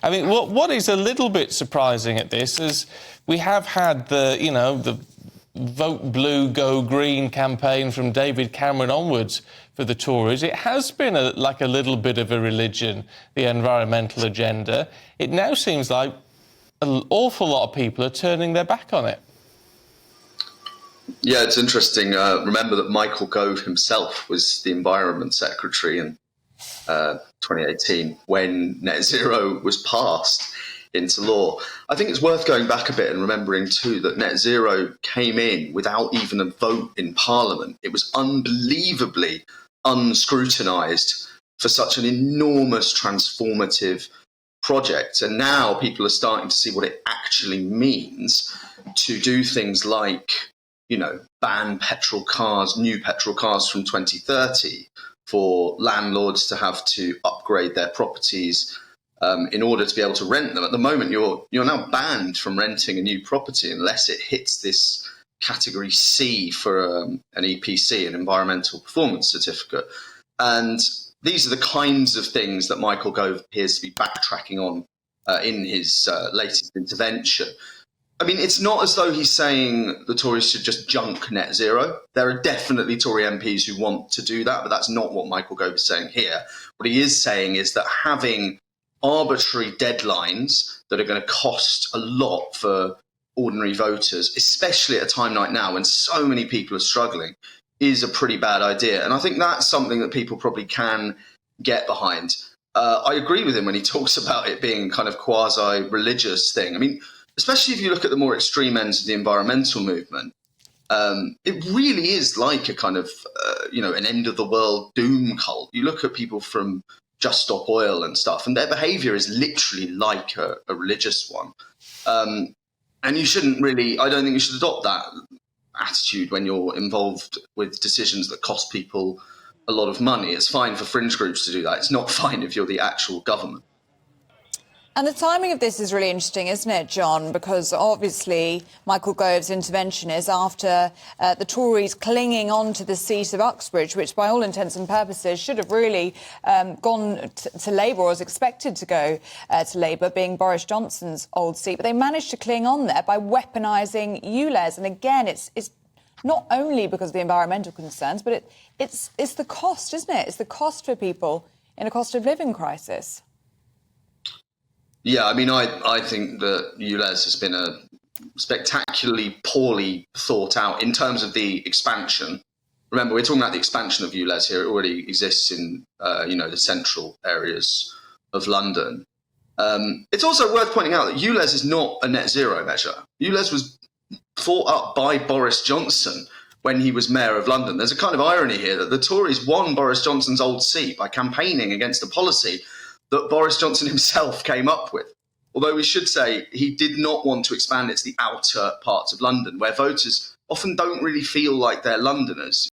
I mean, what is a little bit surprising at this is we have had the Vote Blue, Go Green campaign from David Cameron onwards for the Tories. It has been like a little bit of a religion, the environmental agenda. It now seems like an awful lot of people are turning their back on it. Yeah, it's interesting. Remember that Michael Gove himself was the Environment Secretary in 2018 when net zero was passed into law. I think it's worth going back a bit and remembering too that net zero came in without even a vote in Parliament. It was unbelievably unscrutinised for such an enormous transformative project. And now people are starting to see what it actually means to do things like, ban new petrol cars from 2030, for landlords to have to upgrade their properties in order to be able to rent them. At the moment, you're now banned from renting a new property unless it hits this category C for an EPC, an environmental performance certificate. And these are the kinds of things that Michael Gove appears to be backtracking on in his latest intervention. I mean, it's not as though he's saying the Tories should just junk net zero. There are definitely Tory MPs who want to do that, but that's not what Michael Gove is saying here. What he is saying is that having arbitrary deadlines that are going to cost a lot for ordinary voters, especially at a time like now when so many people are struggling, is a pretty bad idea. And I think that's something that people probably can get behind. I agree with him when he talks about it being kind of quasi-religious thing. I mean, especially if you look at the more extreme ends of the environmental movement, it really is like a kind of, an end of the world doom cult. You look at people from Just Stop Oil and stuff, and their behavior is literally like a religious one. And you shouldn't really, I don't think you should adopt that attitude when you're involved with decisions that cost people a lot of money. It's fine for fringe groups to do that. It's not fine if you're the actual government. And the timing of this is really interesting, isn't it, John? Because obviously Michael Gove's intervention is after the Tories clinging on to the seat of Uxbridge, which by all intents and purposes should have really gone to Labour, or was expected to go to Labour, being Boris Johnson's old seat. But they managed to cling on there by weaponising ULEZ. And again, it's not only because of the environmental concerns, but it's the cost, isn't it? It's the cost for people in a cost of living crisis. Yeah, I mean, I think that ULEZ has been a spectacularly poorly thought out in terms of the expansion. Remember, we're talking about the expansion of ULEZ here. It already exists in, the central areas of London. It's also worth pointing out that ULEZ is not a net zero measure. ULEZ was fought up by Boris Johnson when he was mayor of London. There's a kind of irony here that the Tories won Boris Johnson's old seat by campaigning against a policy that Boris Johnson himself came up with. Although we should say he did not want to expand it to the outer parts of London, where voters often don't really feel like they're Londoners.